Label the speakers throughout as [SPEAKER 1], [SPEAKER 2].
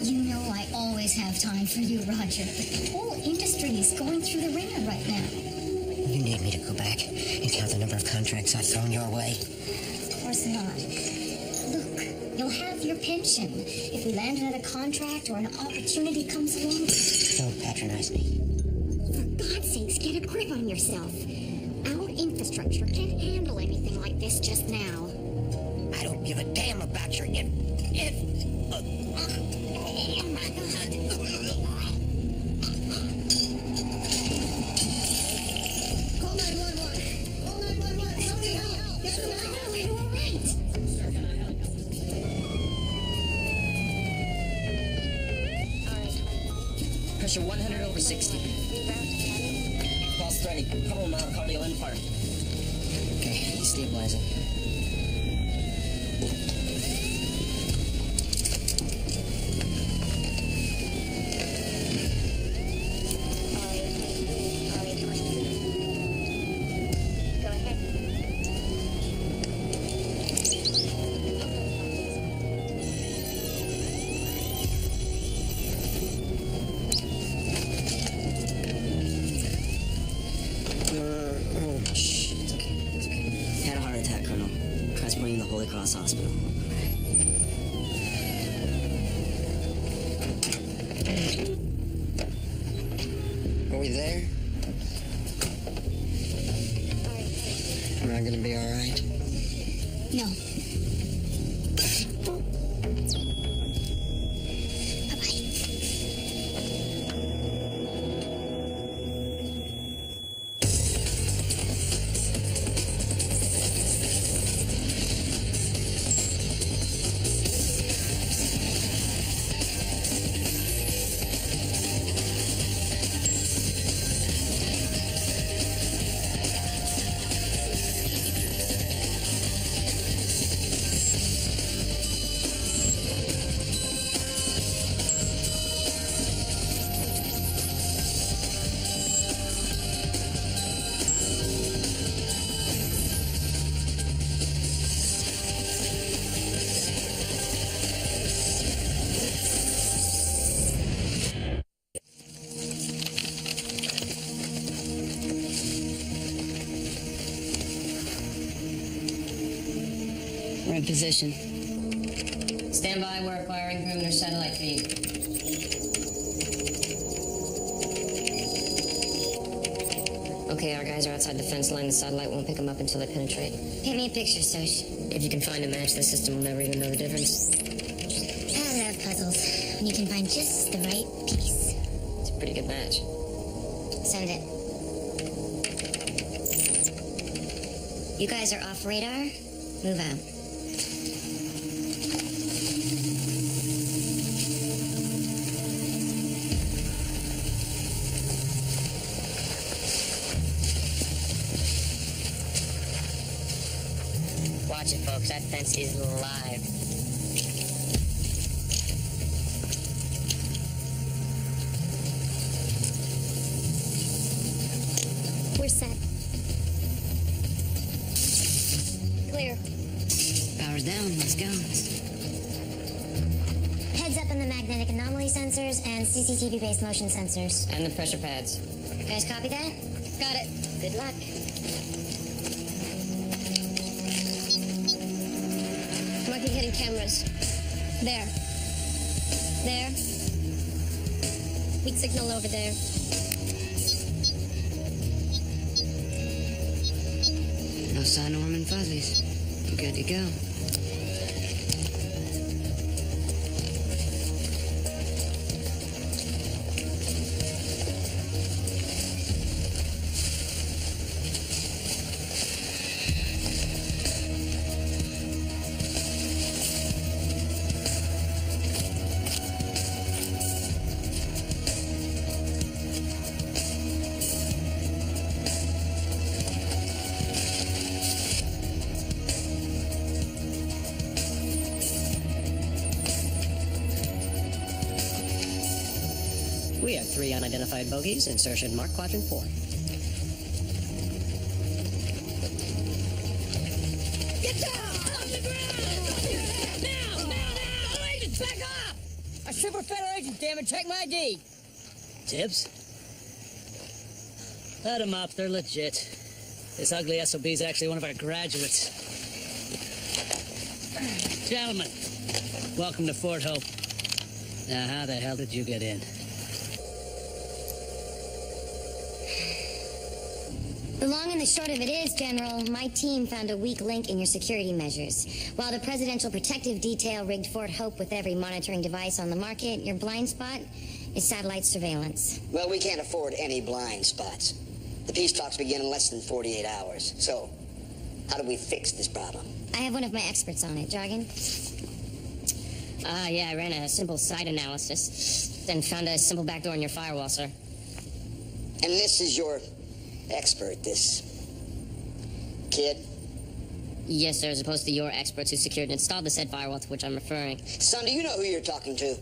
[SPEAKER 1] You know I always have time for you, Roger. The whole industry is going through the ringer right now.
[SPEAKER 2] You need me to go back and count the number of contracts I've thrown your way?
[SPEAKER 1] Of course not. Look, you'll have your pension. If we land another contract or an opportunity comes along...
[SPEAKER 2] Don't patronize me.
[SPEAKER 1] For God's sakes, get a grip on yourself. Our infrastructure can't handle anything like this just now.
[SPEAKER 2] I don't give a damn about your oh my God.
[SPEAKER 1] Call 911. Call 911. Somebody help. Get them out. We're all right.
[SPEAKER 3] Pressure 100 over 60. Pulse threatening. Couple mile cardial infarct. Okay, stabilizing.
[SPEAKER 1] Go ahead.
[SPEAKER 3] Shh, it's okay. It's okay. Had a heart attack, Colonel. Tries bringing the Holy Cross Hospital.
[SPEAKER 2] Are we there? Am I gonna be all right?
[SPEAKER 1] No.
[SPEAKER 4] We're in position. Stand by, we're acquiring perimeter satellite feed. Okay, our guys are outside the fence line. The satellite won't pick them up until they penetrate.
[SPEAKER 1] Paint me a picture, Soch.
[SPEAKER 4] If you can find a match, the system will never even know the difference.
[SPEAKER 1] I love puzzles. When you can find just the right piece.
[SPEAKER 4] It's a pretty good match.
[SPEAKER 1] Send it. You guys are off radar. Move out.
[SPEAKER 4] Watch it, folks. That fence is live.
[SPEAKER 1] We're set. Clear.
[SPEAKER 4] Power's down. Let's go.
[SPEAKER 1] Heads up on the magnetic anomaly sensors and CCTV-based motion sensors.
[SPEAKER 4] And the pressure pads.
[SPEAKER 1] You guys copy that? Got it. Good luck.
[SPEAKER 5] Marking hidden cameras. There. There. Weak signal over there.
[SPEAKER 4] No sign of them in fuzzies. Good to go. We have 3 unidentified bogeys. Insertion mark quadrant 4.
[SPEAKER 5] Get down! On the ground!
[SPEAKER 3] Back off! A super federal agent, damn it, check my ID!
[SPEAKER 6] Tips? Let them up, they're legit. This ugly SOB's actually one of our graduates. Gentlemen, welcome to Fort Hope. Now, how the hell did you get in?
[SPEAKER 1] The long and the short of it is, General, my team found a weak link in your security measures. While the Presidential Protective Detail rigged Fort Hope with every monitoring device on the market, your blind spot is satellite surveillance.
[SPEAKER 7] Well, we can't afford any blind spots. The peace talks begin in less than 48 hours. So, how do we fix this problem?
[SPEAKER 1] I have one of my experts on it. Jargon?
[SPEAKER 4] Yeah, I ran a simple site analysis, then found a simple backdoor in your firewall, sir.
[SPEAKER 7] And this is your expert, this kid?
[SPEAKER 4] Yes, sir, as opposed to your experts who secured and installed the said firewall to which I'm referring.
[SPEAKER 7] Son, do you know who you're talking to?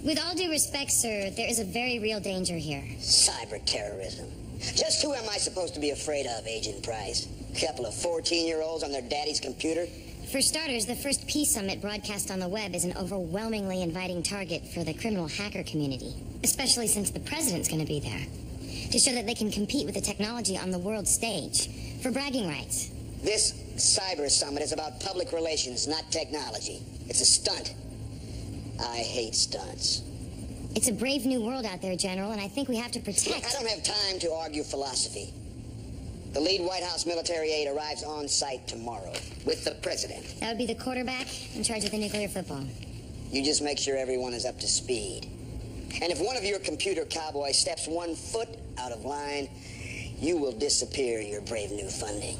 [SPEAKER 1] With all due respect, sir, there is a very real danger here.
[SPEAKER 7] Cyber terrorism. Just who am I supposed to be afraid of, Agent Price? A couple of 14-year-olds on their daddy's computer?
[SPEAKER 1] For starters, the first peace summit broadcast on the web is an overwhelmingly inviting target for the criminal hacker community, especially since the president's going to be there, to show that they can compete with the technology on the world stage, for bragging rights.
[SPEAKER 7] This cyber summit is about public relations, not technology. It's a stunt. I hate stunts.
[SPEAKER 1] It's a brave new world out there, General, and I think we have to protect...
[SPEAKER 7] Look, I don't have time to argue philosophy. The lead White House military aide arrives on site tomorrow with the president.
[SPEAKER 1] That would be the quarterback in charge of the nuclear football.
[SPEAKER 7] You just make sure everyone is up to speed. And if one of your computer cowboys steps 1 foot out of line, you will disappear your brave new funding.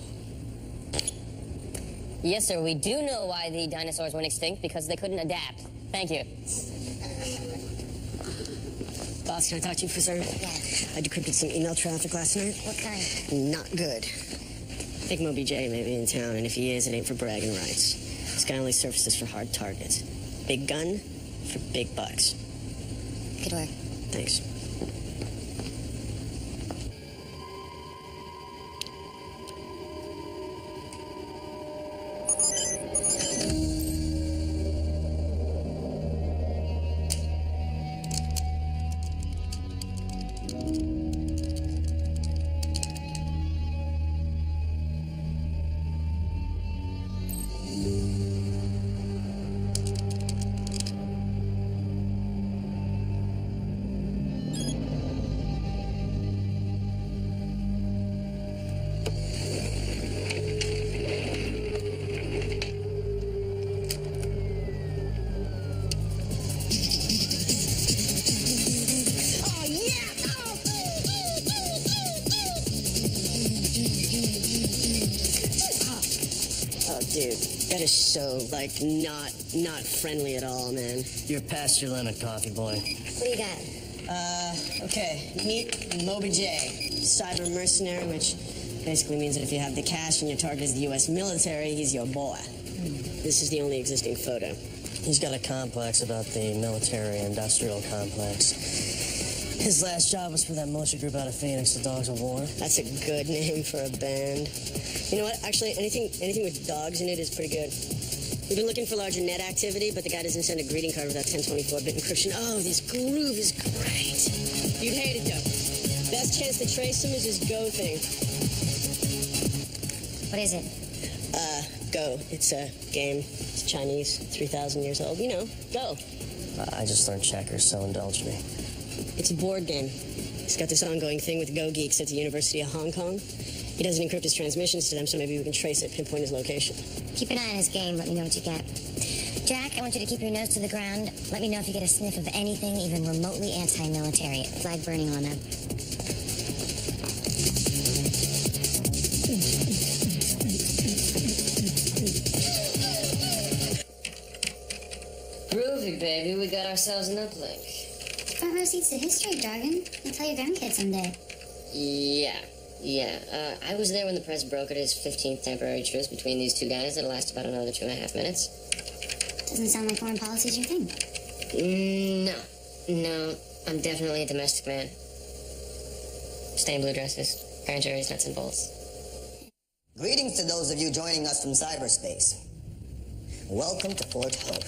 [SPEAKER 4] Yes, sir, we do know why the dinosaurs went extinct, because they couldn't adapt. Thank you.
[SPEAKER 2] Boss, can I talk to you for a second?
[SPEAKER 1] Yeah.
[SPEAKER 2] I decrypted some email traffic last night.
[SPEAKER 1] What kind?
[SPEAKER 2] Not good. I think Moby J may be in town, and if he is, it ain't for bragging rights. This guy only surfaces for hard targets. Big gun for big bucks.
[SPEAKER 1] Good work.
[SPEAKER 2] Thanks. Dude, that is so, like, not friendly at all, man.
[SPEAKER 6] You're past your limit, coffee boy.
[SPEAKER 1] What do you got?
[SPEAKER 2] Okay. Meet Moby J, cyber mercenary, which basically means that if you have the cash and your target is the U.S. military, he's your boy. This is the only existing photo.
[SPEAKER 6] He's got a complex about the military-industrial complex. His last job was for that militia group out of Phoenix, the Dogs of War.
[SPEAKER 2] That's a good name for a band. You know what? Actually, anything with dogs in it is pretty good. We've been looking for larger net activity, but the guy doesn't send a greeting card without 1024-bit encryption. Oh, this groove is great. You'd hate it, though. Best chance to trace him is his Go thing.
[SPEAKER 1] What is it?
[SPEAKER 2] Go. It's a game. It's Chinese, 3,000 years old. You know, Go.
[SPEAKER 6] I just learned checkers, so indulge me.
[SPEAKER 2] It's a board game. He's got this ongoing thing with Go Geeks at the University of Hong Kong. He doesn't encrypt his transmissions to them, so maybe we can trace it, pinpoint his location.
[SPEAKER 1] Keep an eye on his game. Let me know what you get. Jack, I want you to keep your nose to the ground. Let me know if you get a sniff of anything even remotely anti-military. Flag burning on them.
[SPEAKER 4] Groovy, baby, we got ourselves an uplink.
[SPEAKER 1] Front row seats to history, Jargon. You'll tell your grandkids someday.
[SPEAKER 4] Yeah. I was there when the press brokered his 15th temporary truce between these two guys that'll last about another 2.5 minutes.
[SPEAKER 1] Doesn't sound like foreign policy's your thing.
[SPEAKER 4] No, I'm definitely a domestic man. Stay in blue dresses, grand juries, nuts and bolts.
[SPEAKER 8] Greetings to those of you joining us from cyberspace. Welcome to Fort Hope.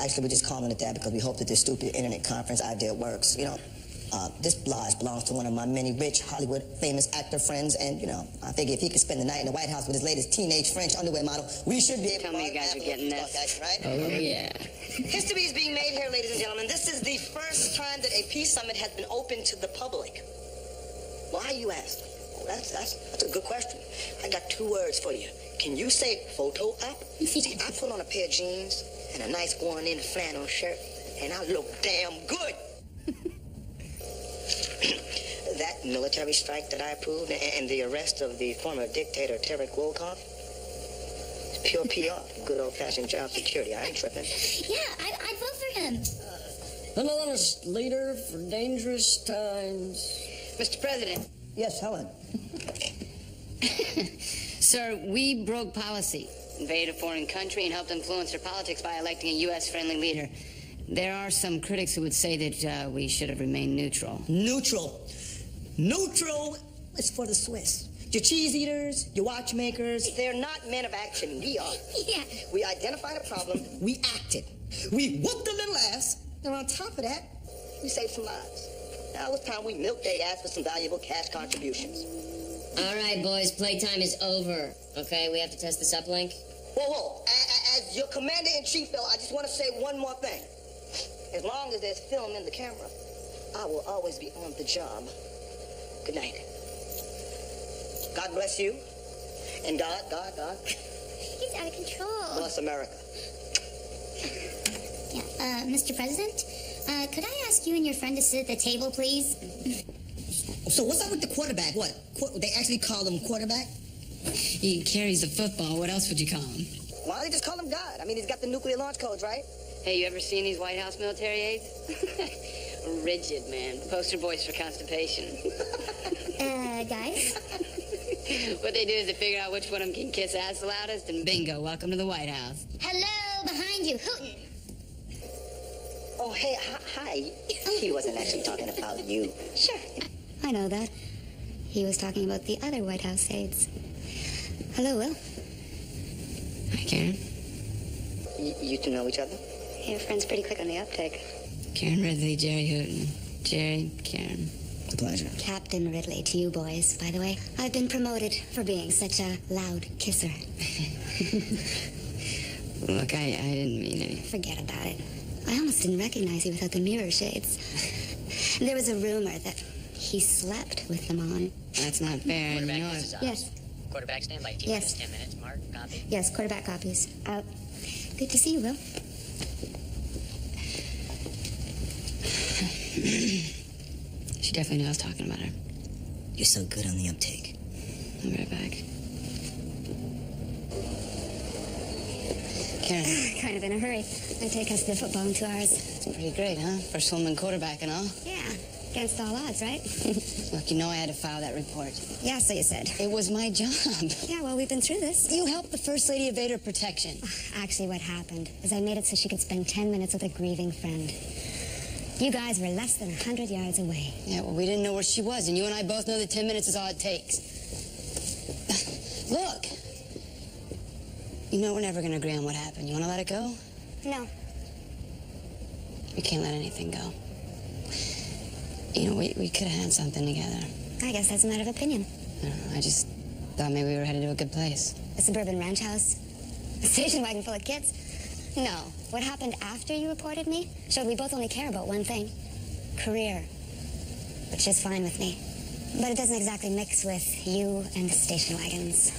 [SPEAKER 8] actually, we're just calling it that because we hope that this stupid internet conference idea works. You know, this lodge belongs to one of my many rich Hollywood famous actor friends, and, you know, I figure if he could spend the night in the White House with his latest teenage French underwear model, we should be able to...
[SPEAKER 4] Tell me you guys are getting this.
[SPEAKER 8] Right?
[SPEAKER 4] Oh, yeah.
[SPEAKER 7] History is being made here, ladies and gentlemen. This is the first time that a peace summit has been open to the public. Why, you ask? Well, that's a good question. I got 2 words for you. Can you say photo op? See, I put on a pair of jeans and a nice worn-in flannel shirt, and I look damn good. That military strike that I approved and the arrest of the former dictator Tarek Wolkoff, it's pure PR, good old-fashioned job security. I ain't tripping.
[SPEAKER 5] Yeah, I'd vote for him.
[SPEAKER 3] An honest leader for dangerous times.
[SPEAKER 9] Mr. President.
[SPEAKER 8] Yes, Helen.
[SPEAKER 9] Sir, we broke policy, invaded a foreign country, and helped influence their politics by electing a U.S.-friendly leader. There are some critics who would say that we should have remained neutral.
[SPEAKER 8] Neutral. Neutral is for the Swiss. Your cheese eaters, your watchmakers.
[SPEAKER 7] They're not men of action. We are.
[SPEAKER 5] Yeah.
[SPEAKER 7] We identified a problem. We acted. We whooped a little ass. And on top of that, we saved some lives. Now it's time we milked their ass for some valuable cash contributions.
[SPEAKER 4] All right, boys, playtime is over. Okay, we have to test this uplink.
[SPEAKER 7] Whoa. As your commander-in-chief, though, I just want to say one more thing. As long as there's film in the camera, I will always be on the job. Good night. God bless you. And God.
[SPEAKER 5] He's out of control.
[SPEAKER 7] Bless America.
[SPEAKER 5] Yeah, Mr. President, could I ask you and your friend to sit at the table, please?
[SPEAKER 8] So what's up with the quarterback? What? They actually call him quarterback?
[SPEAKER 9] He carries the football. What else would you call him?
[SPEAKER 7] Why don't they just call him God? I mean, he's got the nuclear launch codes, right?
[SPEAKER 9] Hey, you ever seen these White House military aides? Rigid, man. Poster boys for constipation.
[SPEAKER 5] Guys?
[SPEAKER 9] What they do is they figure out which one of them can kiss ass the loudest, and bingo, welcome to the White House.
[SPEAKER 5] Hello, behind you, hootin'.
[SPEAKER 7] Oh, hey, hi. He wasn't actually talking about you.
[SPEAKER 5] Sure. I know that. He was talking about the other White House aides. Hello, Will.
[SPEAKER 9] Hi, Karen.
[SPEAKER 7] You two know each other?
[SPEAKER 5] Your friend's pretty quick on the uptake.
[SPEAKER 9] Karen Ridley, Jerry Hooten. Jerry, Karen.
[SPEAKER 8] A pleasure.
[SPEAKER 5] Captain Ridley to you boys, by the way. I've been promoted for being such a loud kisser.
[SPEAKER 9] Look, I didn't mean any.
[SPEAKER 5] Forget about it. I almost didn't recognize you without the mirror shades. There was a rumor that he slept with them on.
[SPEAKER 9] That's not fair.
[SPEAKER 3] Quarterback,
[SPEAKER 9] You know
[SPEAKER 3] this
[SPEAKER 9] it.
[SPEAKER 3] is Oz.
[SPEAKER 5] Yes.
[SPEAKER 3] Quarterback standby. T
[SPEAKER 5] Yes.
[SPEAKER 3] 10 minutes. Mark, copy.
[SPEAKER 5] Yes, quarterback copies. Out. Good to see you, Will.
[SPEAKER 9] She definitely knew I was talking about her.
[SPEAKER 8] You're so good on the uptake.
[SPEAKER 9] I'll be right back. Karen,
[SPEAKER 5] Kind of in a hurry. I take us to the football in 2 hours.
[SPEAKER 9] it's pretty great, huh? First woman quarterback and all.
[SPEAKER 5] Yeah. Against all odds, right?
[SPEAKER 9] Look, you know I had to file that report.
[SPEAKER 5] Yeah, so you said.
[SPEAKER 9] It was my job.
[SPEAKER 5] Yeah, well, we've been through this.
[SPEAKER 9] You helped the First Lady evade her protection.
[SPEAKER 5] Actually, what happened is I made it so she could spend 10 minutes with a grieving friend. You guys were less than 100 yards away.
[SPEAKER 9] Yeah, well, we didn't know where she was, and you and I both know that 10 minutes is all it takes. Look. You know we're never going to agree on what happened. You want to let it go?
[SPEAKER 5] No.
[SPEAKER 9] We can't let anything go. You know, we could have had something together.
[SPEAKER 5] I guess that's a matter of opinion.
[SPEAKER 9] I don't know, I just thought maybe we were headed to a good place.
[SPEAKER 5] A suburban ranch house? A station wagon full of kids? No. What happened after you reported me showed we both only care about one thing. Career. Which is fine with me. But it doesn't exactly mix with you and station wagons.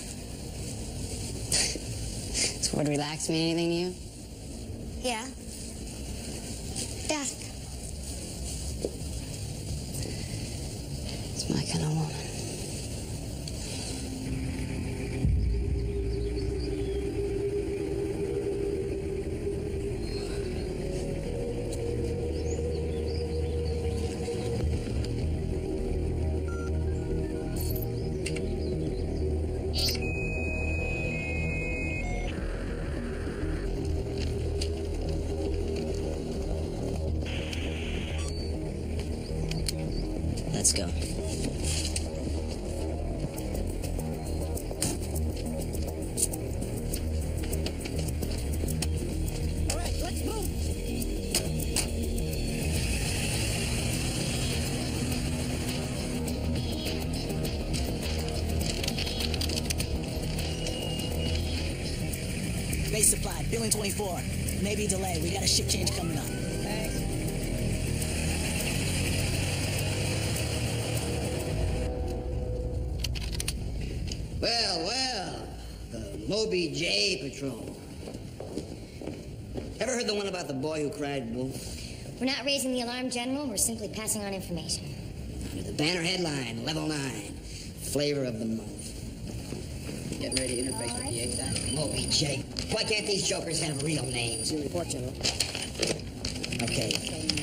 [SPEAKER 9] Does the word relax mean anything to you?
[SPEAKER 5] Yeah. Death.
[SPEAKER 9] It's my kind of woman.
[SPEAKER 8] Let's go.
[SPEAKER 7] All right, let's move.
[SPEAKER 10] Base supply, billing 24. Maybe delay. We got a ship change coming up. Thanks.
[SPEAKER 3] Well, the Moby J Patrol. Ever heard the one about the boy who cried wolf?
[SPEAKER 1] We're not raising the alarm, General. We're simply passing on information.
[SPEAKER 3] The banner headline, Level 9, flavor of the month. Getting ready to interface with the A-Side. Moby J. Why can't these jokers have real names?
[SPEAKER 2] Your report, General.
[SPEAKER 3] Okay.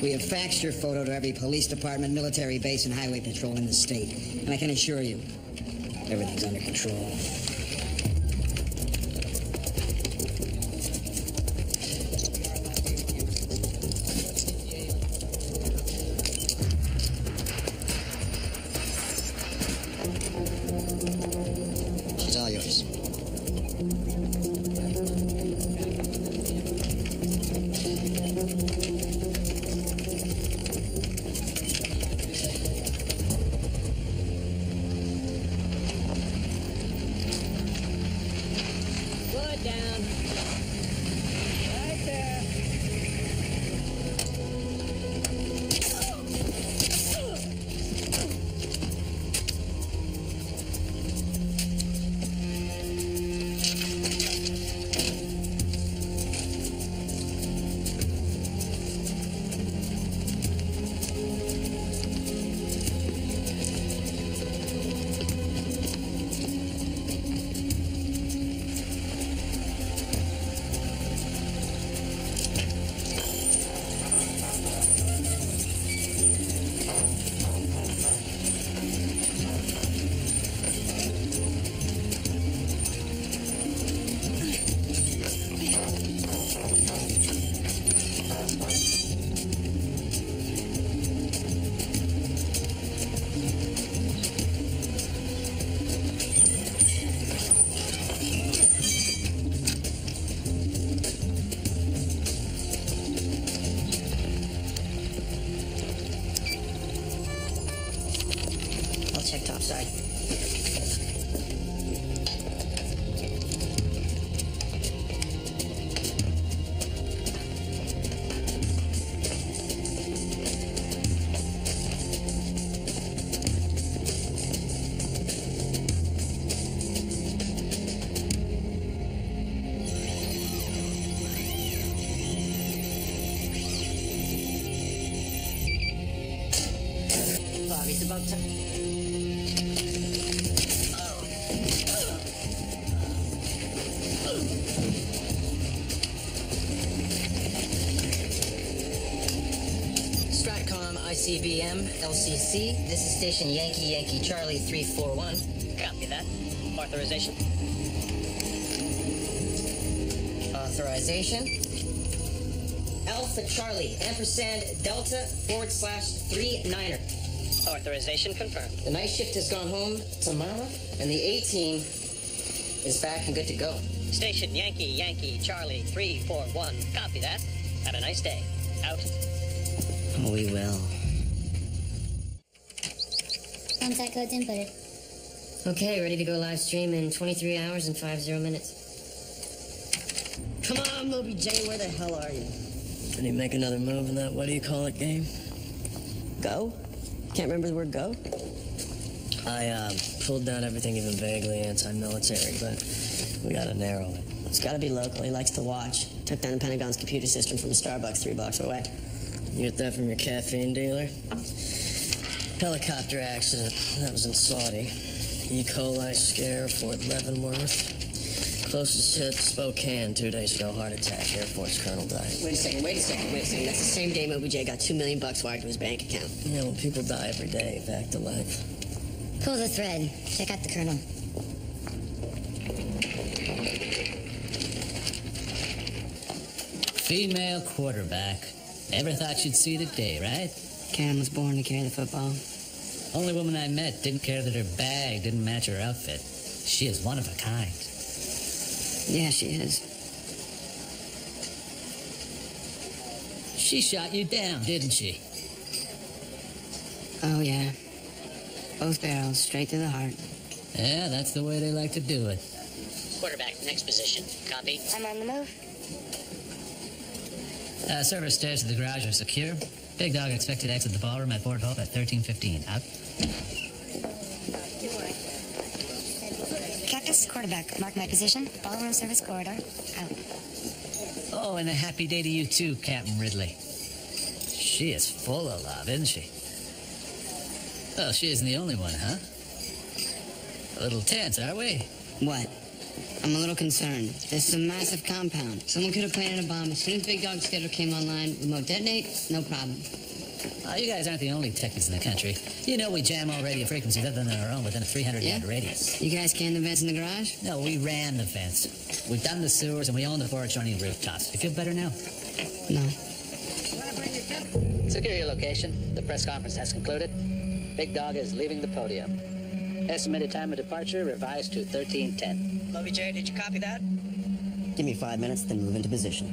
[SPEAKER 3] We have faxed your photo to every police department, military base, and highway patrol in the state. And I can assure you, everything's under control. She's all yours.
[SPEAKER 2] Slow it down. Right there.
[SPEAKER 7] I'll check topside.
[SPEAKER 2] Bobby's about to...
[SPEAKER 11] Stratcom ICBM LCC. This is station Yankee Charlie 341.
[SPEAKER 2] Copy that. Authorization.
[SPEAKER 11] Authorization. Alpha Charlie ampersand Delta /39er.
[SPEAKER 2] Authorization confirmed.
[SPEAKER 11] The night shift has gone home tomorrow, and the A-team is back and good to go.
[SPEAKER 2] Station Yankee Charlie 341. Copy that. Have a nice day. Out.
[SPEAKER 11] Oh, we will.
[SPEAKER 1] Contact code's inputted.
[SPEAKER 4] Okay, ready to go live stream in 23 hours and 50 minutes.
[SPEAKER 2] Come on, Moby J, where the hell are you?
[SPEAKER 6] Did he make another move in that what-do-you-call-it game?
[SPEAKER 2] Go? Can't remember the word go?
[SPEAKER 6] I pulled down everything even vaguely anti-military, but we gotta narrow it.
[SPEAKER 2] It's gotta be local. He likes to watch. Took down the Pentagon's computer system from a Starbucks 3 blocks away.
[SPEAKER 6] You get that from your caffeine dealer? Helicopter accident. That was in Saudi. E. coli scare, Fort Leavenworth. Closest hit, Spokane, 2 days ago. Heart attack. Air Force colonel died.
[SPEAKER 2] Wait a second. That's the same day Moby J got $2 million wired to his bank account.
[SPEAKER 6] Yeah, well, people die every day. Back to life.
[SPEAKER 1] Pull the thread. Check out the colonel.
[SPEAKER 12] Female quarterback. Never thought you'd see the day, right?
[SPEAKER 9] Cam was born to carry the football.
[SPEAKER 12] Only woman I met didn't care that her bag didn't match her outfit. She is one of a kind.
[SPEAKER 9] Yeah, she is.
[SPEAKER 12] She shot you down, didn't she?
[SPEAKER 9] Oh, yeah. Both barrels, straight to the heart.
[SPEAKER 12] Yeah, that's the way they like to do it.
[SPEAKER 2] Quarterback
[SPEAKER 11] Next position. Copy.
[SPEAKER 5] I'm on the move.
[SPEAKER 12] Service stairs to the garage are secure. Big Dog expected to exit the ballroom at Board Hope at 13:15. Out.
[SPEAKER 5] Cactus, quarterback. Mark my position. Ballroom service corridor. Out.
[SPEAKER 12] Oh, and a happy day to you too, Captain Ridley. She is full of love, isn't she? Well, she isn't the only one, huh? A little tense, are we?
[SPEAKER 9] What? I'm a little concerned. This is a massive compound. Someone could have planted a bomb. As soon as Big Dog's schedule came online, remote detonate, no problem.
[SPEAKER 12] Oh, you guys aren't the only techies in the country. You know we jam all radio frequencies other than our own within a 300-yard radius.
[SPEAKER 9] You guys canned the vents in the garage?
[SPEAKER 12] No, we ran the vents. We've done the sewers, and we own the 4 adjoining rooftops. You feel better now?
[SPEAKER 9] No.
[SPEAKER 12] Secure your location. The press conference has concluded. Big Dog is leaving the podium. Estimated time of departure revised to 13:10.
[SPEAKER 10] Lovey J, did you copy that?
[SPEAKER 8] Give me 5 minutes, then move into position.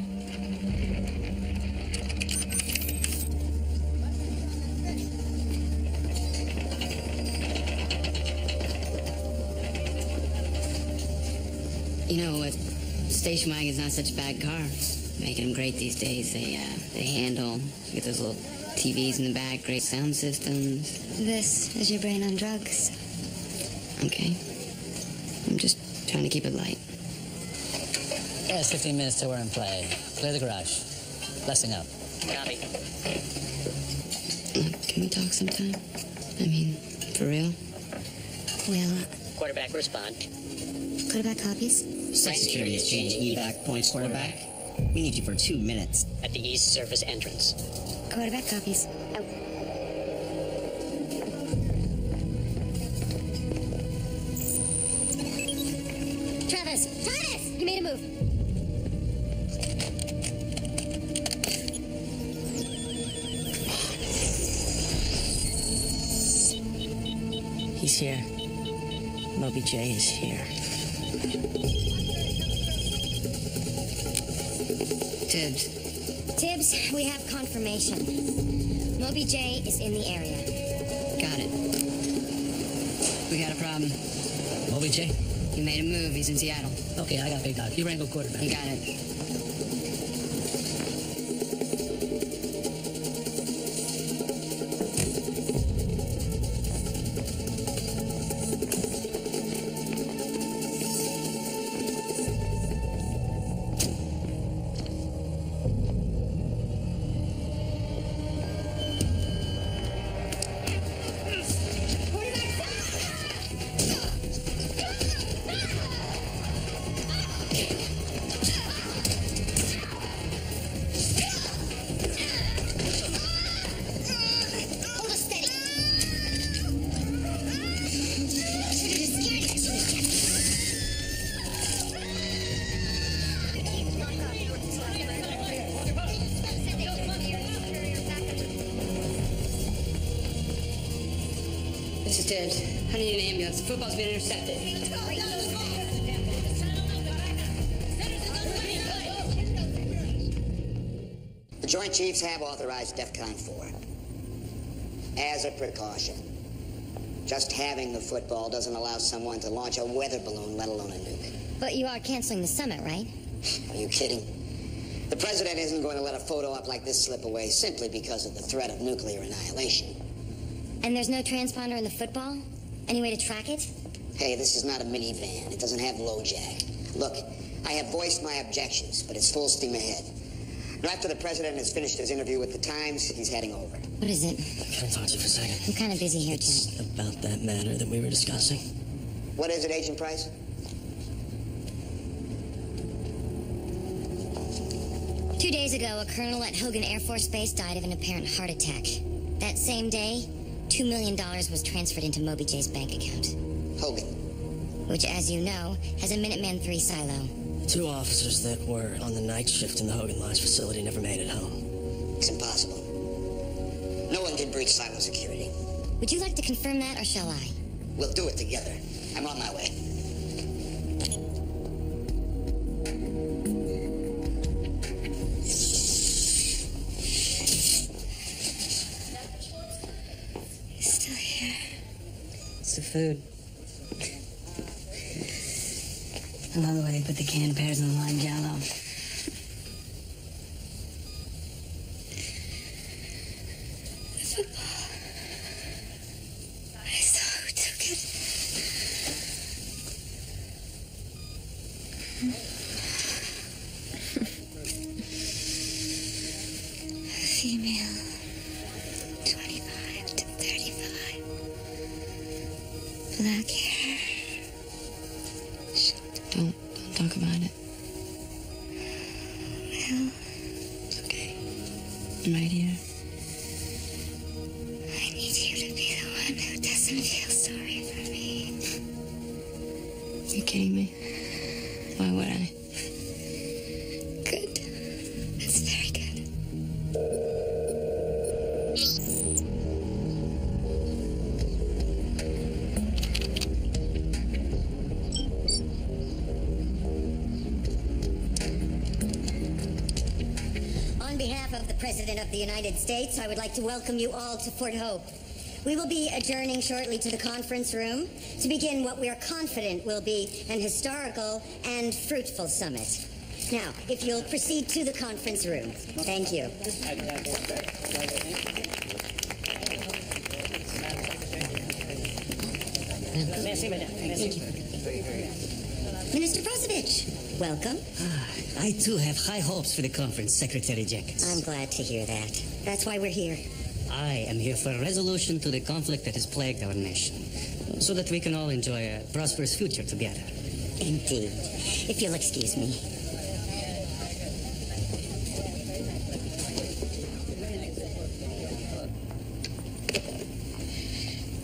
[SPEAKER 9] You know what? Station wagon's not such a bad car. Making them great these days. They handle. You get those little TVs in the back, great sound systems.
[SPEAKER 5] This is your brain on drugs.
[SPEAKER 9] Okay. I'm just trying to keep it light.
[SPEAKER 12] Yes, 15 minutes till we're in play. Clear the garage. Blessing up.
[SPEAKER 11] Copy.
[SPEAKER 9] Can we talk sometime? I mean, for real?
[SPEAKER 5] Well,
[SPEAKER 11] Quarterback, respond.
[SPEAKER 5] quarterback copies.
[SPEAKER 11] Site security exchange evac points, quarterback.
[SPEAKER 8] We need you for 2 minutes.
[SPEAKER 11] At the east surface entrance.
[SPEAKER 5] Quarterback copies. Out.
[SPEAKER 1] Travis! Travis! He made a move.
[SPEAKER 8] He's here. Moby J is here.
[SPEAKER 9] Tibbs.
[SPEAKER 1] Tibbs, we have confirmation. Moby J is in the area.
[SPEAKER 9] Got it. We got a problem.
[SPEAKER 12] Moby J?
[SPEAKER 9] He made a move. He's in Seattle.
[SPEAKER 12] Okay, I got Big Dog. You wrangle quarterback.
[SPEAKER 9] You got it.
[SPEAKER 1] Hold us steady.
[SPEAKER 9] This is Tibbs. I need an ambulance. The football's been intercepted.
[SPEAKER 3] The Joint Chiefs have authorized DEFCON 4 as a precaution. Just having the football doesn't allow someone to launch a weather balloon, let alone a nuke.
[SPEAKER 1] But you are canceling the summit, right?
[SPEAKER 3] Are you kidding? The president isn't going to let a photo up like this slip away simply because of the threat of nuclear annihilation.
[SPEAKER 1] And there's no transponder in the football? Any way to track it?
[SPEAKER 3] Hey, this is not a minivan. It doesn't have low jack. Look, I have voiced my objections, but it's full steam ahead. Now, after the president has finished his interview with the Times, he's heading over.
[SPEAKER 1] What is it?
[SPEAKER 8] Can I talk to you for a second?
[SPEAKER 1] I'm kind of busy here, Tim.
[SPEAKER 8] It's about that matter that we were discussing.
[SPEAKER 3] What is it, Agent Price?
[SPEAKER 1] Two days ago, a colonel at Hogan Air Force Base died of an apparent heart attack. That same day, $2 million was transferred into Moby J's bank account.
[SPEAKER 3] Hogan.
[SPEAKER 1] Which, as you know, has a Minuteman III silo.
[SPEAKER 8] 2 officers that were on the night shift in the Hogan Lines facility never made it home.
[SPEAKER 3] It's impossible. No one can breach silo security.
[SPEAKER 1] Would you like to confirm that, or shall I?
[SPEAKER 3] We'll do it together. I'm on my way.
[SPEAKER 5] He's still here.
[SPEAKER 9] It's the food. I love the way they put the canned pears in the lime jello. The football. I saw who took it. Female. 25 to 35. Black hair. Don't talk about it. Well, it's okay. I'm right here. I need you to be the one who doesn't feel sorry for me. You're kidding me? Why would I? Good. That's very good.
[SPEAKER 1] On behalf of the President of the United States, I would like to welcome you all to Fort Hope. We will be adjourning shortly to the conference room to begin what we are confident will be an historical and fruitful summit. Now, if you'll proceed to the conference room. Thank you. Minister Brozovich, welcome.
[SPEAKER 13] I too have high hopes for the conference, Secretary Jenkins.
[SPEAKER 1] I'm glad to hear that. That's why we're here.
[SPEAKER 13] I am here for a resolution to the conflict that has plagued our nation, so that we can all enjoy a prosperous future together.
[SPEAKER 1] Indeed. If you'll excuse me.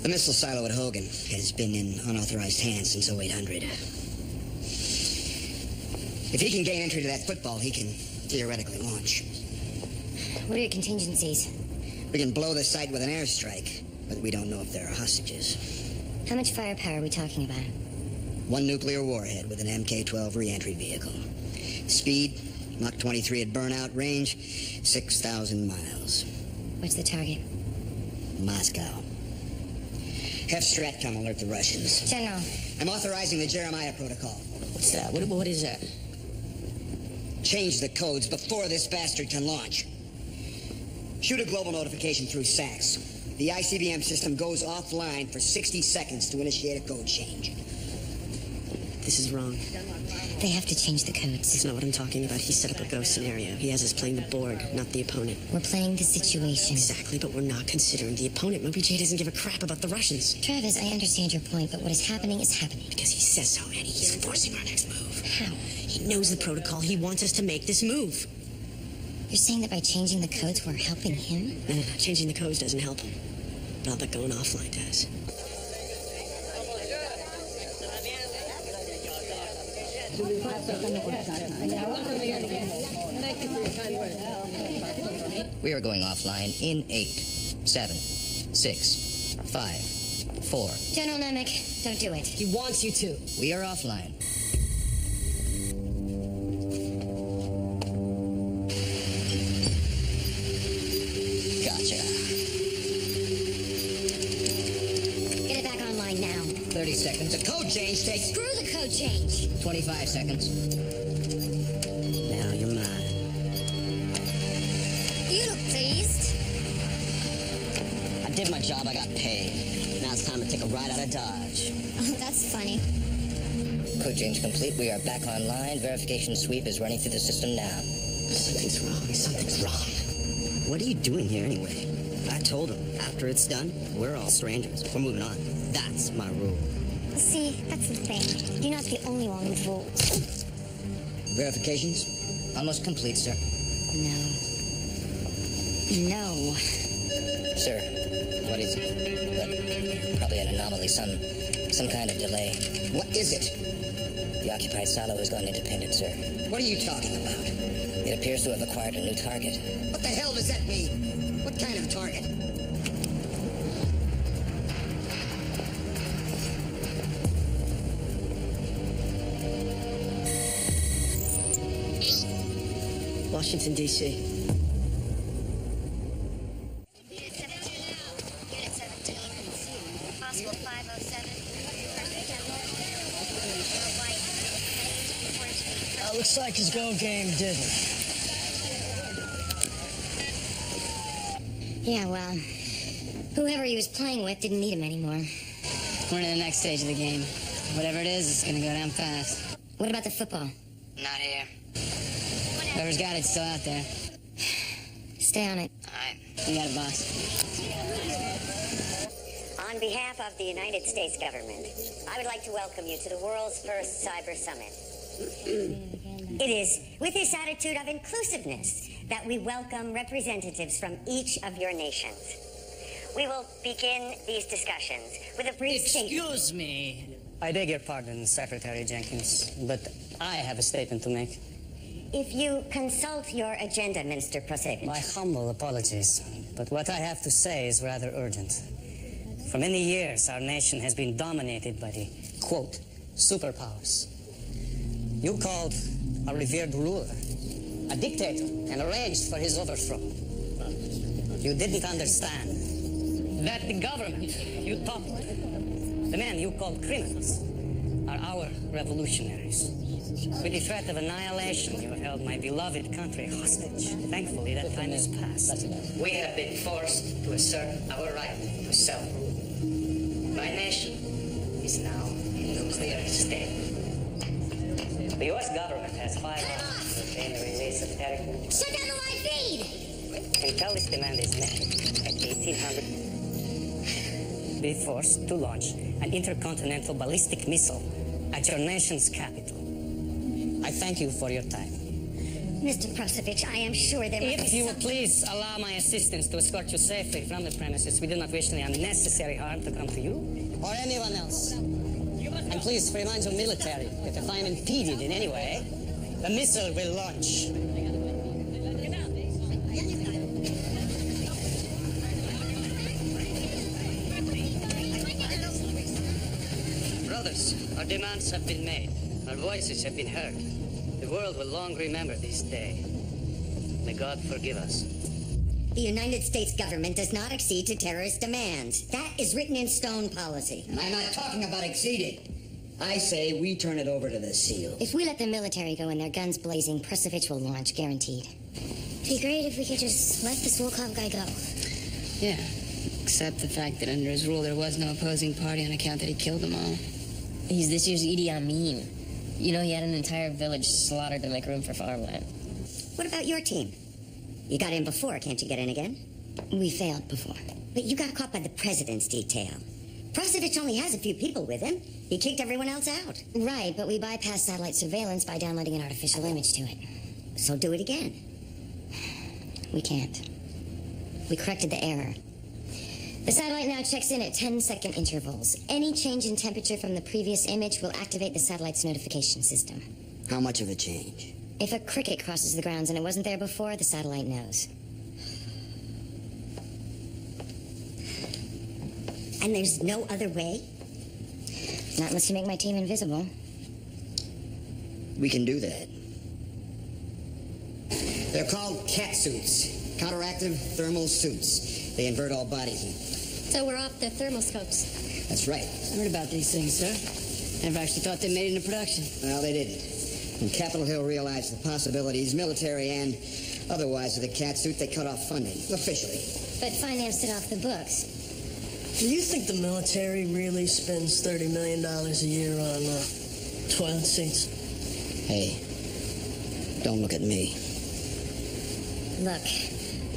[SPEAKER 3] The missile silo at Hogan has been in unauthorized hands since 0800. If he can gain entry to that football, he can theoretically launch.
[SPEAKER 1] What are your contingencies?
[SPEAKER 3] We can blow the site with an airstrike, but we don't know if there are hostages.
[SPEAKER 1] How much firepower are we talking about?
[SPEAKER 3] One nuclear warhead with an MK-12 re-entry vehicle. Speed, Mach 23 at burnout, range 6,000 miles.
[SPEAKER 1] What's the target?
[SPEAKER 3] Moscow. Have Stratcom alert the Russians.
[SPEAKER 1] General.
[SPEAKER 3] I'm authorizing the Jeremiah Protocol.
[SPEAKER 2] What's that? What is that?
[SPEAKER 3] Change the codes before this bastard can launch. Shoot a global notification through SACS. The ICBM system goes offline for 60 seconds to initiate a code change.
[SPEAKER 2] This is wrong.
[SPEAKER 1] They have to change the codes.
[SPEAKER 2] That's not what I'm talking about. He set up a ghost scenario. He has us playing the board, not the opponent.
[SPEAKER 1] We're playing the situation.
[SPEAKER 2] Exactly, but we're not considering the opponent. Moby J doesn't give a crap about the Russians.
[SPEAKER 1] Travis, I understand your point, but what is happening is happening.
[SPEAKER 2] Because he says so, Annie. He's forcing our next move.
[SPEAKER 1] How?
[SPEAKER 2] He knows the protocol. He wants us to make this move.
[SPEAKER 1] You're saying that by changing the codes, we're helping him?
[SPEAKER 2] No. Changing the codes doesn't help him. Not that going offline does.
[SPEAKER 11] We are going offline in 8, 7, 6, 5, 4.
[SPEAKER 1] General Nemec, don't do it.
[SPEAKER 2] He wants you to.
[SPEAKER 11] We are offline. Gotcha.
[SPEAKER 1] Get it back online now.
[SPEAKER 11] 30 seconds.
[SPEAKER 3] The code change takes...
[SPEAKER 1] Screw the code change.
[SPEAKER 11] 25 seconds.
[SPEAKER 2] Now you're mine.
[SPEAKER 1] You look pleased.
[SPEAKER 2] I did my job. I got paid. Now it's time to take a ride out of Dodge.
[SPEAKER 1] Oh, that's funny.
[SPEAKER 11] Code change complete. We are back online. Verification sweep is running through the system now.
[SPEAKER 2] Something's wrong. Something's wrong. What are you doing here anyway? I told him, after it's done, we're all strangers. We're moving on. That's my rule.
[SPEAKER 5] See, that's the thing. You're not the only one with rules.
[SPEAKER 3] Verifications?
[SPEAKER 11] Almost complete, sir.
[SPEAKER 1] No.
[SPEAKER 11] Sir, what is it? Probably an anomaly, some kind of delay.
[SPEAKER 3] What is it?
[SPEAKER 11] The occupied silo has gone independent, sir.
[SPEAKER 3] What are you talking about?
[SPEAKER 11] It appears to have acquired a new target.
[SPEAKER 3] What the hell does that mean? What kind of target?
[SPEAKER 2] Washington, D.C.
[SPEAKER 1] Unit 17 now. Unit 17. Possible 507. White.
[SPEAKER 6] Looks like his go game didn't.
[SPEAKER 1] Yeah, well, whoever he was playing with didn't need him anymore.
[SPEAKER 9] We're in the next stage of the game. Whatever it is, it's gonna go down fast.
[SPEAKER 1] What about the football?
[SPEAKER 9] Not here. Whoever's got it's still out there.
[SPEAKER 1] Stay on it.
[SPEAKER 9] All right. You got it, boss.
[SPEAKER 14] On behalf of the United States government, I would like to welcome you to the world's first cyber summit. It is with this attitude of inclusiveness that we welcome representatives from each of your nations. We will begin these discussions with a brief statement.
[SPEAKER 13] Excuse me. I beg your pardon, Secretary Jenkins, but I have a statement to make.
[SPEAKER 14] If you consult your agenda, Minister Prosevich.
[SPEAKER 13] My humble apologies, but what I have to say is rather urgent. For many years, our nation has been dominated by the, quote, superpowers. You called a revered ruler a dictator and arranged for his overthrow. You didn't understand that the government you toppled, the men you called criminals, are our revolutionaries. With the threat of annihilation, you held my beloved country hostage. Thankfully, that time has passed. We have been forced to assert our right to self-rule. My nation is now in nuclear state. The U.S. government has 5 hours to obtain the release of territory.
[SPEAKER 1] Shut down the live feed!
[SPEAKER 13] Until this demand is met, at 1800, be forced to launch an intercontinental ballistic missile at your nation's capital. I thank you for your time.
[SPEAKER 14] Mr. Prosevich, I am sure there must be
[SPEAKER 13] If you will please allow my assistants to escort you safely from the premises, we do not wish any unnecessary harm to come to you or anyone else. And please remind your military that if I am impeded in any way, the missile will launch. Brothers, our demands have been made. Our voices have been heard. The world will long remember this day. May God forgive us.
[SPEAKER 14] The United States government does not accede to terrorist demands. That is written in stone policy.
[SPEAKER 3] And I'm not talking about exceeding. I say we turn it over to the SEAL.
[SPEAKER 1] If we let the military go and their guns blazing, Prosevich will launch, guaranteed. It'd be great if we could just let this Volkov guy go.
[SPEAKER 9] Yeah. Except the fact that under his rule there was no opposing party on account that he killed them all.
[SPEAKER 4] He's this year's Idi Amin. You know, he had an entire village slaughtered to make room for farmland.
[SPEAKER 14] What about your team? You got in before, can't you get in again?
[SPEAKER 1] We failed before.
[SPEAKER 14] But you got caught by the president's detail. Prosevich only has a few people with him. He kicked everyone else out.
[SPEAKER 1] Right, but we bypassed satellite surveillance by downloading an artificial image to it.
[SPEAKER 14] So do it again.
[SPEAKER 1] We can't. We corrected the error. The satellite now checks in at 10-second intervals. Any change in temperature from the previous image will activate the satellite's notification system.
[SPEAKER 3] How much of a change?
[SPEAKER 1] If a cricket crosses the grounds and it wasn't there before, the satellite knows.
[SPEAKER 14] And there's no other way?
[SPEAKER 1] Not unless you make my team invisible.
[SPEAKER 3] We can do that. They're called cat suits. Counteractive thermal suits. They invert all body heat.
[SPEAKER 5] So we're off the thermoscopes.
[SPEAKER 3] That's right.
[SPEAKER 9] I heard about these things, sir. Never actually thought they made it into production.
[SPEAKER 3] Well, they didn't. When Capitol Hill realized the possibilities, military and otherwise, of the cat suit, they cut off funding, officially.
[SPEAKER 1] But financed it off the books.
[SPEAKER 6] Do you think the military really spends $30 million a year on toilet seats?
[SPEAKER 3] Hey, don't look at me.
[SPEAKER 1] Look,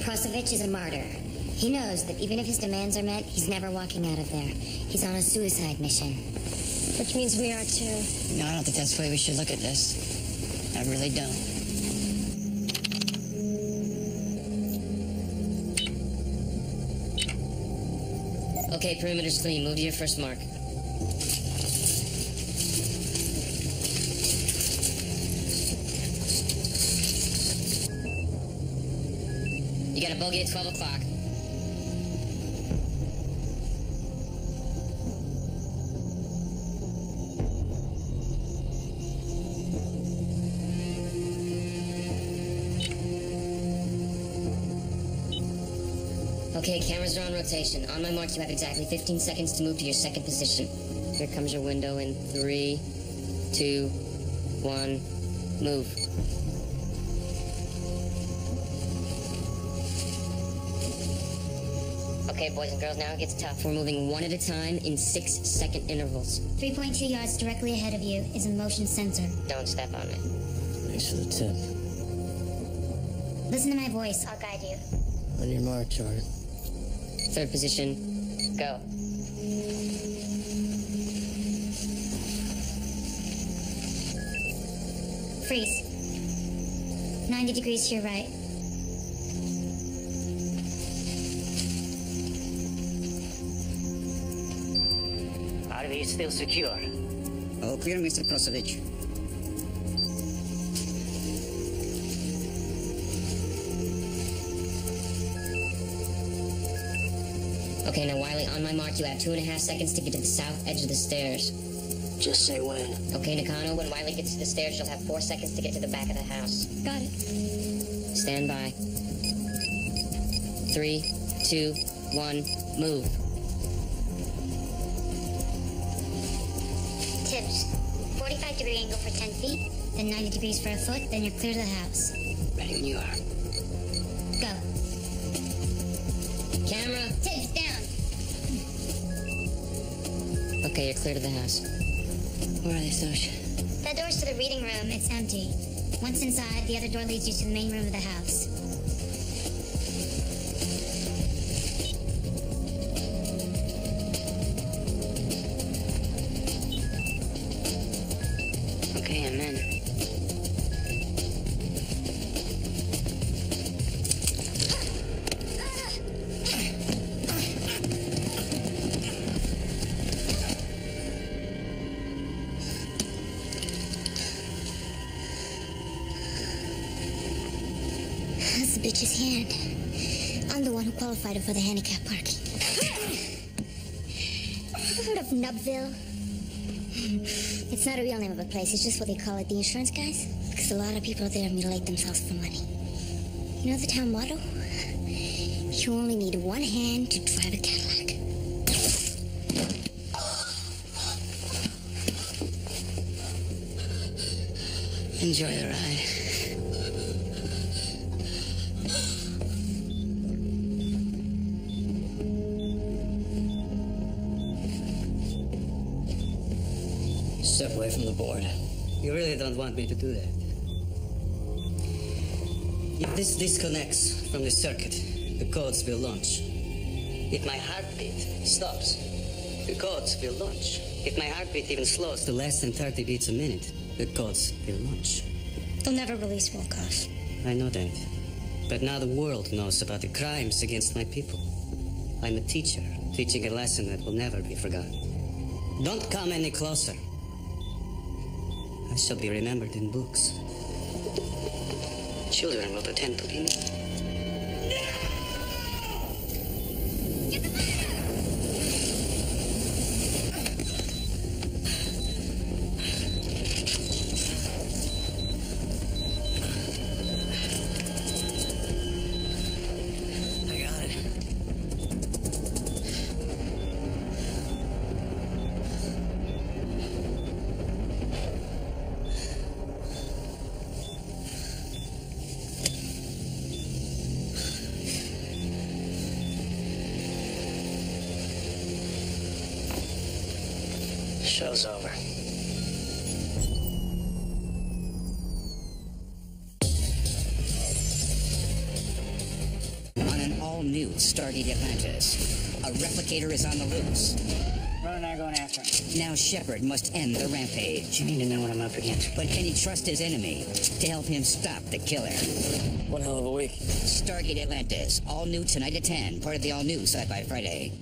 [SPEAKER 1] Prosevich is a martyr. He knows that even if his demands are met, he's never walking out of there. He's on a suicide mission.
[SPEAKER 5] Which means we are too.
[SPEAKER 9] No, I don't think that's the way we should look at this. I really don't.
[SPEAKER 4] Okay, perimeter's clean. Move to your first mark. You got a bogey at 12 o'clock. Okay, cameras are on rotation. On my mark, you have exactly 15 seconds to move to your second position. Here comes your window in 3, 2, 1, move. Okay, boys and girls, now it gets tough. We're moving one at a time in 6-second intervals.
[SPEAKER 1] 3.2 yards directly ahead of you is a motion sensor.
[SPEAKER 4] Don't step on me.
[SPEAKER 6] Thanks for the tip.
[SPEAKER 1] Listen to my voice. I'll guide you.
[SPEAKER 6] On your mark, Jordan.
[SPEAKER 4] Third position, go.
[SPEAKER 1] Freeze. 90 degrees to your right.
[SPEAKER 13] Are we still secure?
[SPEAKER 3] All clear, Mr. Prosovic.
[SPEAKER 4] Okay, now Wiley, on my mark, you have 2.5 seconds to get to the south edge of the stairs.
[SPEAKER 6] Just say when.
[SPEAKER 4] Okay, Nakano, when Wiley gets to the stairs, you'll have 4 seconds to get to the back of the house.
[SPEAKER 1] Got it.
[SPEAKER 4] Stand by. 3, 2, 1, move.
[SPEAKER 1] Tips. 45-degree angle for 10 feet, then 90 degrees for a foot, then you're clear to the house.
[SPEAKER 6] Ready when you are.
[SPEAKER 1] Go.
[SPEAKER 4] Camera.
[SPEAKER 1] Tips down.
[SPEAKER 4] Okay, you're clear to the house.
[SPEAKER 6] Where are they, Sosh?
[SPEAKER 1] That door's to the reading room. It's empty. Once inside, the other door leads you to the main room of the house.
[SPEAKER 6] Okay, I'm in.
[SPEAKER 1] That's the bitch's hand. I'm the one who qualified her for the handicap parking. Ever heard of Nubville? It's not a real name of a place. It's just what they call it, the insurance guys. Because a lot of people there mutilate themselves for money. You know the town motto? You only need one hand to drive a Cadillac.
[SPEAKER 6] Enjoy the ride. Step away from the board.
[SPEAKER 13] You really don't want me to do that. If this disconnects from the circuit, the codes will launch. If my heartbeat stops, the codes will launch. If my heartbeat even slows to less than 30 beats a minute, the codes will launch.
[SPEAKER 1] They'll never release Volkov.
[SPEAKER 13] I know that. But now the world knows about the crimes against my people. I'm a teacher, teaching a lesson that will never be forgotten. Don't come any closer. I shall be remembered in books. Children will pretend to be me.
[SPEAKER 6] Show's over.
[SPEAKER 11] On an all-new Stargate Atlantis, a replicator is on the loose.
[SPEAKER 13] Ron and I are going after him.
[SPEAKER 11] Now Shepard must end the rampage.
[SPEAKER 13] You need to know what I'm up against.
[SPEAKER 11] But can he trust his enemy to help him stop the killer?
[SPEAKER 6] One hell of a week.
[SPEAKER 11] Stargate Atlantis, all new tonight at 10, part of the all-new Sci-Fi Friday.